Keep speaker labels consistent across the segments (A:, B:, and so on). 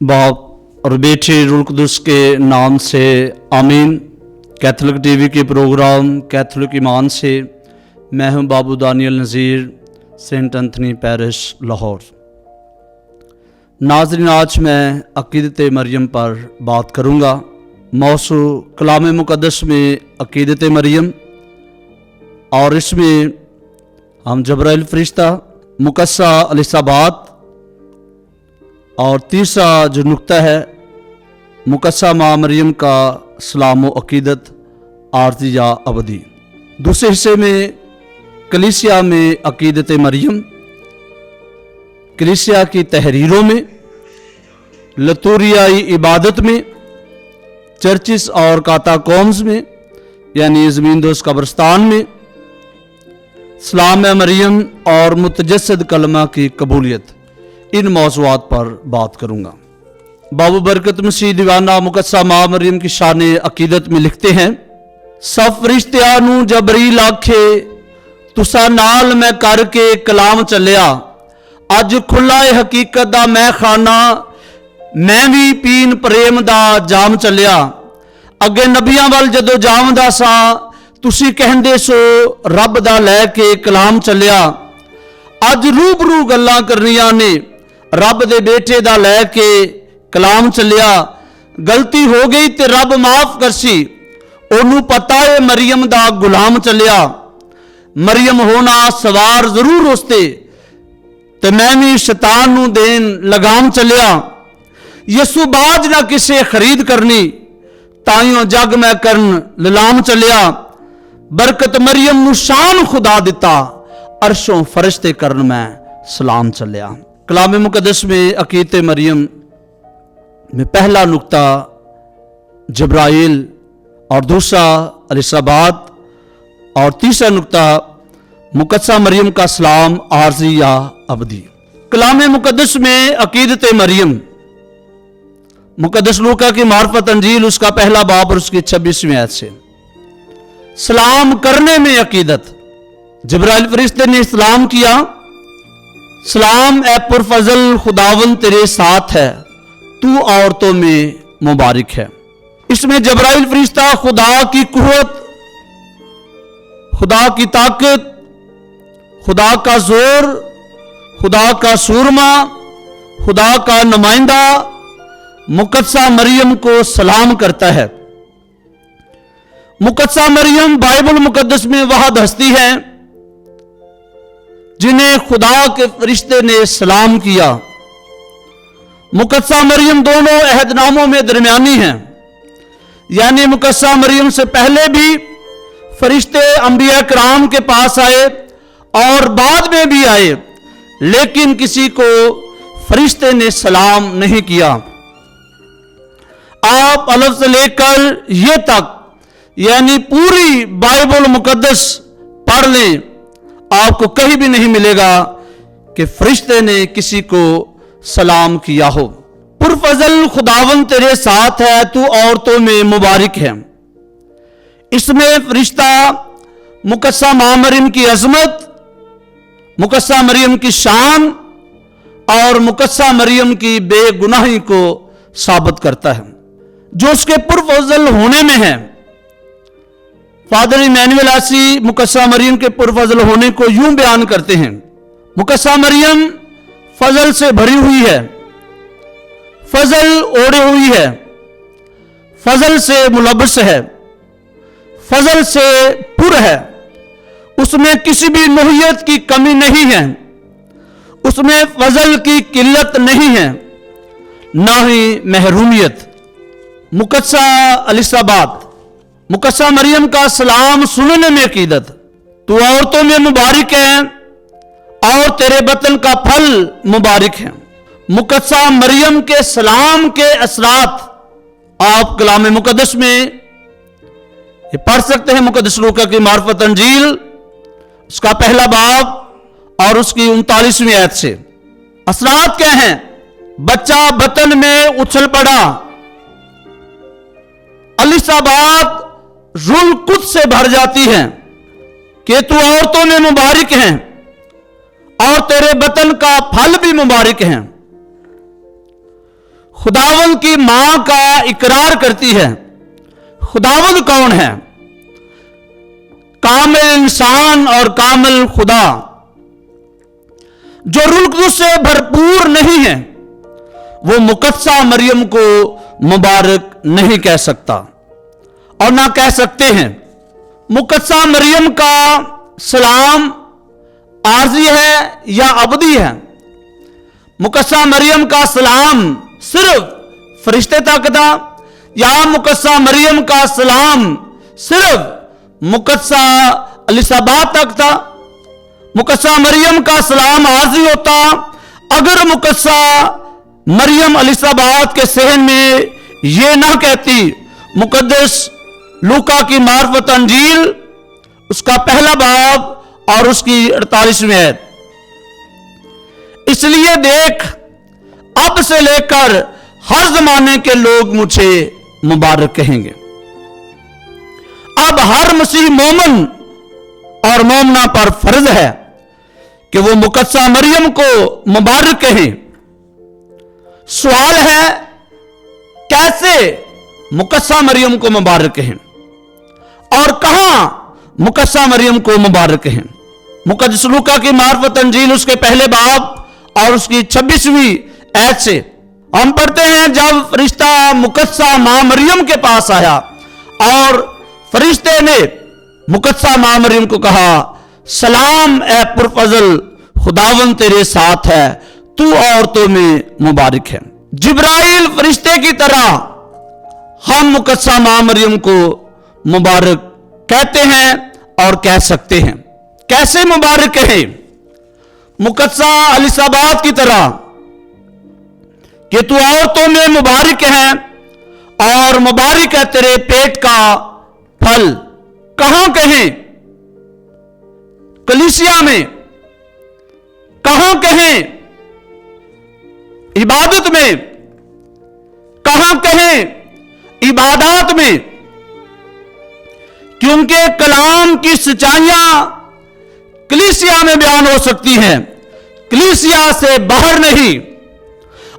A: बाप और बेटे रूह कुदस के नाम से आमीन। कैथोलिक टीवी के प्रोग्राम कैथोलिक ईमान से मैं हूं बाबू दानियल नज़ीर, सेंट एंथनी पैरिश लाहौर। नाज़रीन, आज मैं अक़ीदत मरियम पर बात करूंगा। मौसू कलाम मुक़द्दस में अक़ीदत मरियम, और इसमें हम जब्राइल फरिश्ता, मुकस्सा अलिसाबात, और तीसरा जो नुक्ता है मुकस्सा माँ मरियम का सलाम व अक़ीदत आरज़ी या अबदी। दूसरे हिस्से में कलीसिया में अक़ीदत मरियम, कलीसिया की तहरीरों में, लतूरियाई इबादत में, चर्चिस और काताकॉम्स में यानी ज़मींदोज़ कब्रिस्तान में, सलाम मरियम और मुतजस्सद कलमा की कबूलियत, इन मौज़ूआत पर बात करूंगा। बाबू बरकत मसीह दीवाना मुकस्सा माँ मरियम की शान अक़ीदत में लिखते हैं, सब फरिश्तियां नूं जबरील आखे तुसा नाल मैं करके कलाम चलिया, अज खुला है हकीकत दा मैं खाना, मैं भी पीन प्रेम दा जाम चलिया। अगे नबियां वाल जदों जामदा सा तुसी कहंदे सो रब दा लैके कलाम चलिया, अज रूबरू गल्लां करनियां ने रब दे बेटे दा लैके कलाम चलिया। गलती हो गई ते रब माफ करसी, ओनू पता है मरियम दा गुलाम चलिया। मरियम होना सवार जरूर उसते ते मैं भी शैतान नू देन लगाम चलिया। यसू बाज ना किसे खरीद करनी, ताइयों जग मैं करन ललाम चलिया। बरकत मरियम नू शान खुदा दिता, अरशों फरिश्ते करन मैं सलाम चलिया। कलाम मुक़द्दस में अक़ीदत मरियम में पहला नुक्ता जब्राइल, और दूसरा अलिसाबात, और तीसरा नुक्ता मुकस्सा मरियम का सलाम आरज़ी या अबदी। कलाम मुक़द्दस में अक़ीदत मरियम, मुक़द्दस लूका की मार्फत अंजील उसका पहला बाब और उसकी 26वीं आयत से सलाम करने में अक़ीदत। जब्राइल फरिश्ते ने सलाम किया, सलाम ए पुरफजल खुदावन तेरे साथ है, तू औरतों में मुबारक है। इसमें जब्राइल फरिश्ता खुदा की कुव्वत, खुदा की ताकत, खुदा का जोर, खुदा का सूरमा, खुदा का नुमाइंदा मुकद्सा मरियम को सलाम करता है। मुकद्सा मरियम बाइबल मुकद्दस में वह हस्ती है जिन्हें खुदा के फरिश्ते ने सलाम किया। मुकद्सा मरियम दोनों अहदनामों में दरमियानी हैं, यानी मुकद्सा मरियम से पहले भी फरिश्ते अंबिया कराम के पास आए और बाद में भी आए, लेकिन किसी को फरिश्ते ने सलाम नहीं किया। आप अलफ से लेकर ये तक यानी पूरी बाइबल मुकद्दस पढ़ लें, आपको कहीं भी नहीं मिलेगा कि फरिश्ते ने किसी को सलाम किया हो। पुरफजल खुदावन तेरे साथ है, तू औरतों में मुबारक है। इसमें फरिश्ता मुकस्सा माँ मरियम की अजमत, मुकस्सा मरियम की शान और मुकस्सा मरियम की बेगुनाही को साबित करता है, जो उसके पुरफजल होने में है। फादर इमैनुअल आसी मुकस्सा मरियम के पुरफजल होने को यूं बयान करते हैं, मुकस्सा मरियम फजल से भरी हुई है, फजल ओढ़े हुई है, फजल से मुलब्बस है, फजल से पुर है। उसमें किसी भी नोहियत की कमी नहीं है, उसमें फजल की किल्लत नहीं है, ना ही महरूमियत। मुकद्सा अलिसाबात, मुकद्सा मरियम का सलाम सुनने में अक़ीदत। तू औरतों में मुबारक है और तेरे बतन का फल मुबारक है। मुकद्सा मरियम के सलाम के असरात आप कलाम मुक़द्दस में ये पढ़ सकते हैं। मुक़द्दस लूका की मार्फत अंजील उसका पहला बाब और उसकी 39वीं आयत से असरात क्या हैं? बच्चा बतन में उछल पड़ा, अलिसाबात रुल कुछ से भर जाती है कि तू औरतों में मुबारक है और तेरे बतन का फल भी मुबारक है। खुदावंद की मां का इकरार करती है। खुदावंद कौन है? कामिल इंसान और कामिल खुदा, जो रूह कुद्दूस से भरपूर नहीं है, वो मुकद्दसा मरियम को मुबारक नहीं कह सकता और ना कह सकते हैं। मुकद्दसा मरियम का सलाम आरजी है या अबदी है? मुकद्दसा मरियम का सलाम सिर्फ फरिश्ते तक था या मुकद्दसा मरियम का सलाम सिर्फ मुकद्दसा एलिसाबेथ तक था? मुकद्दसा मरियम का सलाम आरजी होता अगर मुकद्दसा मरियम एलिसाबेथ के सहन में ये ना कहती। मुकद्दस लूका की मार्फत अंजील उसका पहला बाब और उसकी 48वीं आयत, इसलिए देख अब से लेकर हर जमाने के लोग मुझे मुबारक कहेंगे। अब हर मसीह मोमन और मोमना पर फर्ज है कि वो मुकद्दसा मरियम को मुबारक कहें। सवाल है कैसे मुकद्दसा मरियम को मुबारक कहें और कहां मुकद्दसा मरियम को मुबारक कहें? मुकद्दस लूका की मार्फत अंजील उसके पहले बाब और उसकी 26वीं आयत से हम पढ़ते हैं, जब फरिश्ता मुकद्दसा मां मरियम के पास आया और फरिश्ते ने मुकद्दसा मां मरियम को कहा, सलाम ए पुरफजल, खुदावंद तेरे साथ है, तू औरतों में मुबारक है। जिब्राइल फरिश्ते की तरह हम मुकद्दसा मां मरियम को मुबारक कहते हैं और कह सकते हैं। कैसे मुबारक कहें? मुकद्दसा एलिसाबेथ की तरह कि तू औरतों में मुबारक है और मुबारक है तेरे पेट का फल। कहां कहें? कलीसिया में। कहां कहें? इबादत में। कहां कहें? इबादत में। क्योंकि कलाम की सच्चाइयां कलीसिया में बयान हो सकती हैं, कलीसिया से बाहर नहीं।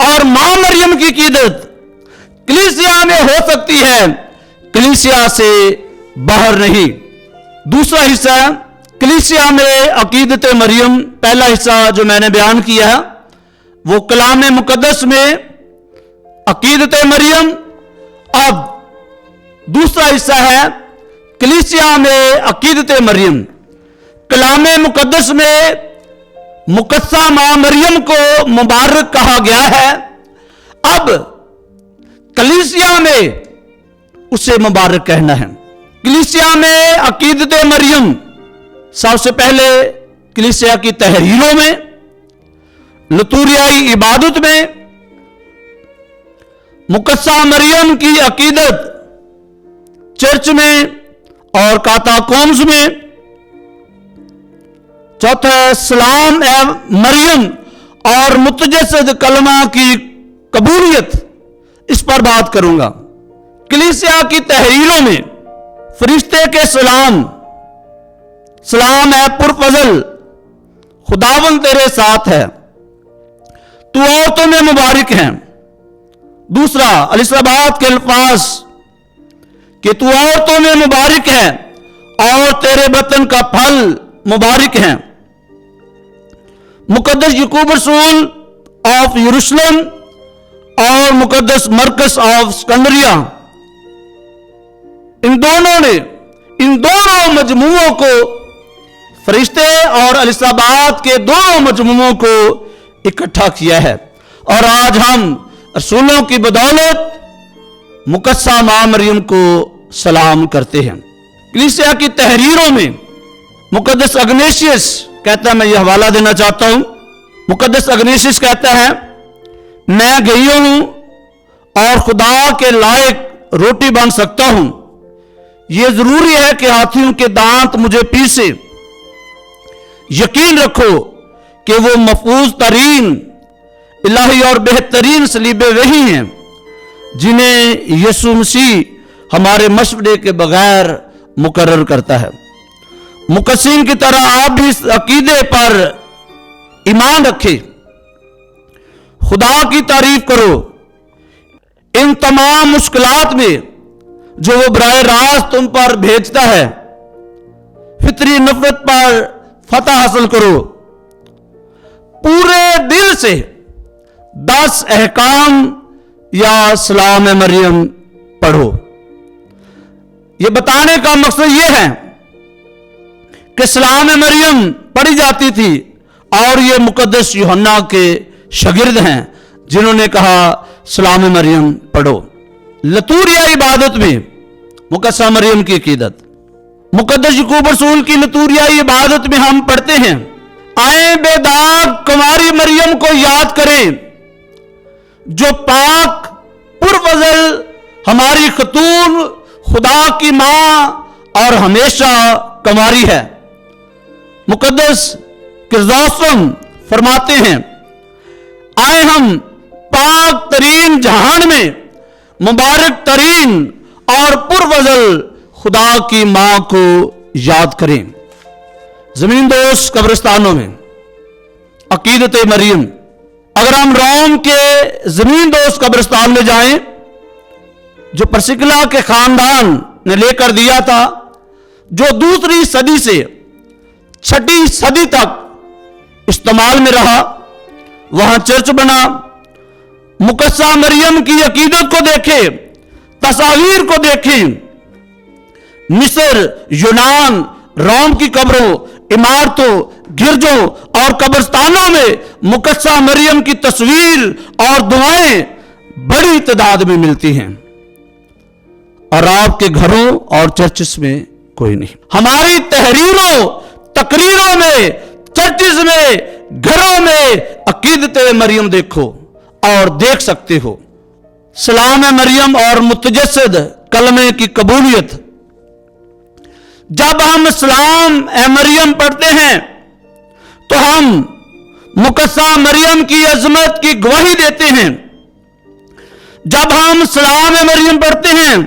A: और मां मरियम की कीदत कलीसिया में हो सकती है, कलीसिया से बाहर नहीं। दूसरा हिस्सा कलीसिया में अकीदत मरियम, पहला हिस्सा जो मैंने बयान किया है वो कलाम मुकद्दस में अकीदत मरियम। अब दूसरा हिस्सा है कलीसिया में अकीदत मरियम। कलाम मुकद्दस में मुकद्दसा मां मरियम को मुबारक कहा गया है, अब कलीसिया में उसे मुबारक कहना है। कलीसिया में अकीदत मरियम सबसे पहले कलीसिया की तहरीरों में, लतूरियाई इबादत में मुकद्दसा मरियम की अकीदत चर्च में और काताकोम्स में। चौथा सलाम ए मरियम और मुतजस्सद कलमा की कबूलियत, इस पर बात करूंगा। कलीसिया की तहरीरों में फरिश्ते के सलाम, सलाम है पुरफजल, खुदावंद तेरे साथ है, तू औरतों में मुबारक है। दूसरा एलिसाबेथ के अल्फाज कि तू औरतों में मुबारक है और तेरे बतन का फल मुबारक है। मुकद्दस याकूब रसूल ऑफ यरूशलेम और मुकद्दस मरकस ऑफ सिकंदरिया, इन दोनों मजमूओं को, फरिश्ते और एलिसाबेथ के दोनों मजमूओं को इकट्ठा किया है। और आज हम रसूलों की बदौलत मुकद्दसा मां मरियम को सलाम करते हैं। कलीसिया की तहरीरों में मुकद्दस अग्नेशियस कहता है, मैं यह हवाला देना चाहता हूं। मुकद्दस अग्नेशियस कहता है, मैं गई हूं और खुदा के लायक रोटी बन सकता हूं। यह जरूरी है कि हाथियों के दांत मुझे पीसे। यकीन रखो कि वो महफूज तरीन इलाही और बेहतरीन सलीबे वही हैं जिन्हें यीशु मसीह हमारे मशवरे के बगैर मुकर्रर करता है। मुकस्सिम की तरह आप भी इस अकीदे पर ईमान रखें, खुदा की तारीफ करो इन तमाम मुश्किलात में जो वो बराह रास्त तुम पर भेजता है, फितरी नफरत पर फतह हासिल करो। पूरे दिल से 10 अहकाम या सलाम मरियम पढ़ो। ये बताने का मकसद ये है कि सलाम मरियम पढ़ी जाती थी और ये मुकद्दस यूहन्ना के शागिर्द हैं जिन्होंने कहा सलाम मरियम पढ़ो। लतूरिया इबादत में मुकद्दसा मरियम की अकीदत, मुकद्दस याकूब रसूल की लतूरिया इबादत में हम पढ़ते हैं, आए बेदाग कुंवारी मरियम को याद करें जो पाक पुरफजल हमारी खतून खुदा की मां और हमेशा कुंवारी है। मुकद्दस क्रिसोस्टम फरमाते हैं, आए हम पाक तरीन जहान में मुबारक तरीन और पुरफजल खुदा की मां को याद करें। जमीन दोस्त कब्रिस्तानों में अकीदत मरियम, अगर हम रोम के जमीन दोस्त कब्रिस्तान में जाएं जो परसिकला के खानदान ने लेकर दिया था, जो दूसरी सदी से 6ठी सदी तक इस्तेमाल में रहा, वहां चर्च बना। मुकद्दसा मरियम की अकीदत को देखें, तस्वीर को देखें। मिस्र, यूनान, रोम की कब्रों, इमारतों, गिरजों और कब्रिस्तानों में मुकद्दसा मरियम की तस्वीर और दुआएं बड़ी तादाद में मिलती हैं, और आपके घरों और चर्चेस में कोई नहीं। हमारी तहरीरों, तकरीरों में, चर्चेस में, घरों में अकीदत मरियम देखो और देख सकते हो। सलाम मरियम और मुतजस्सिद कलमे की कबूलियत। जब हम सलाम मरियम पढ़ते हैं तो हम मुकद्दसा मरियम की अजमत की गवाही देते हैं। जब हम सलाम मरियम पढ़ते हैं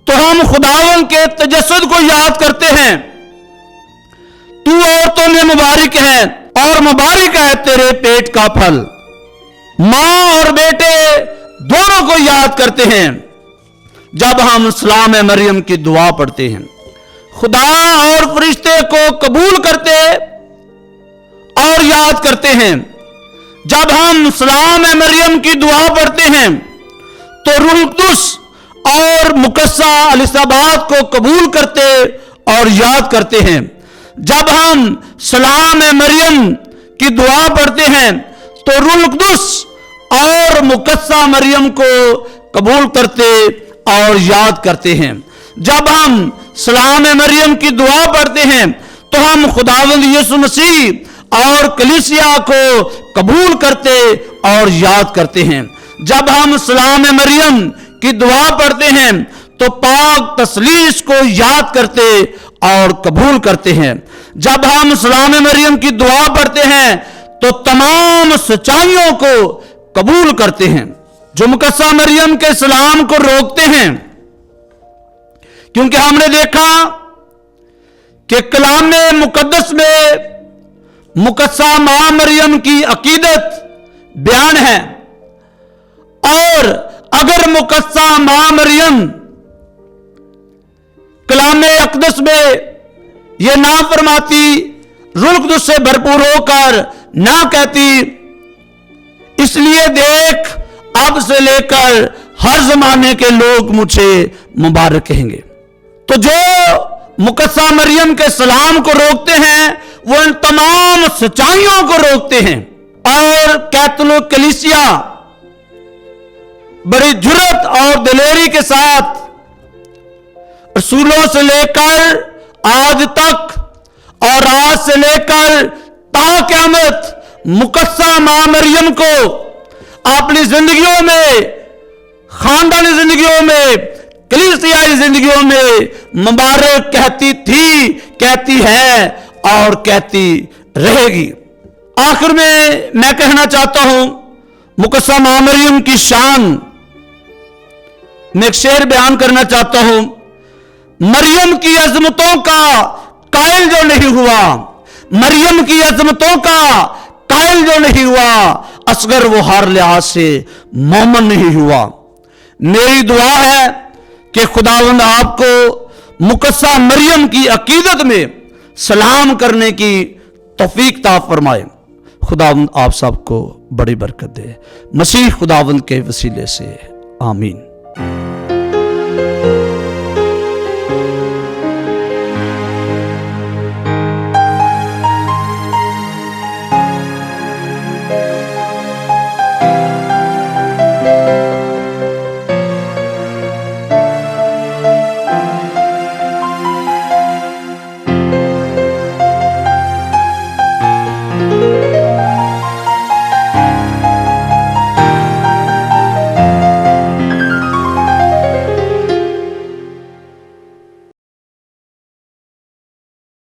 A: तो हम खुदावन के तजस्सुद को याद करते हैं। तू औरतों में मुबारक है और मुबारक है तेरे पेट का फल। मां और बेटे दोनों को याद करते हैं जब हम सलाम मरियम की दुआ पढ़ते हैं। खुदा और फरिश्ते को कबूल करते और याद करते हैं। जब हम सलाम मरियम की दुआ पढ़ते हैं तो रूह कुद्दुस और मुकद्दसा एलिसाबेत को कबूल करते और याद करते हैं। जब हम सलाम मरियम की दुआ पढ़ते हैं तो रूह कुद्दुस और मुकद्दसा मरियम को कबूल करते और याद करते हैं। जब हम सलाम मरियम की दुआ पढ़ते हैं तो हम खुदावंद यीशु मसीह और कलीसिया को कबूल करते और याद करते हैं। जब हम सलाम मरियम की दुआ पढ़ते हैं तो पाक तसलीस को याद करते और कबूल करते हैं। जब हम सलाम मरियम की दुआ पढ़ते हैं तो तमाम सच्चाइयों को कबूल करते हैं। जो मुकद्दसा मरियम के सलाम को रोकते हैं, क्योंकि हमने देखा कि कलाम मुकद्दस में मुकद्दसा मां मरियम की अकीदत बयान है, और अगर मुकद्दसा मां मरियम कलाम अक़दस में यह ना फरमाती, रूह कुद्दुस से भरपूर होकर ना कहती, इसलिए देख अब से लेकर हर जमाने के लोग मुझे मुबारक कहेंगे। तो जो मुकद्दसा मरियम के सलाम को रोकते हैं वो इन तमाम सच्चाइयों को रोकते हैं। और कैथोलिक कलीसिया बड़ी जुर्रत और दिलेरी के साथ रसूलों से लेकर आज तक और आज से लेकर ता क़यामत मुकद्दसा मां मरियम को अपनी जिंदगियों में, खानदानी जिंदगियों में, कलीसियाई जिंदगियों में मुबारक कहती थी, कहती है और कहती रहेगी। आखिर में मैं कहना चाहता हूं, मुकद्दसा मां मरियम की शान में एक शेर बयान करना चाहता हूं। मरियम की अजमतों का कायल जो नहीं हुआ, मरियम की अजमतों का कायल जो नहीं हुआ, असगर वो हर लिहाज से मोमन नहीं हुआ। میری دعا ہے کہ خداوند آپ کو مقدسہ مریم کی عقیدت میں سلام کرنے کی توفیق عطا فرمائے۔ خداوند آپ سب کو بڑی برکت دے، مسیح خداوند کے وسیلے سے آمین۔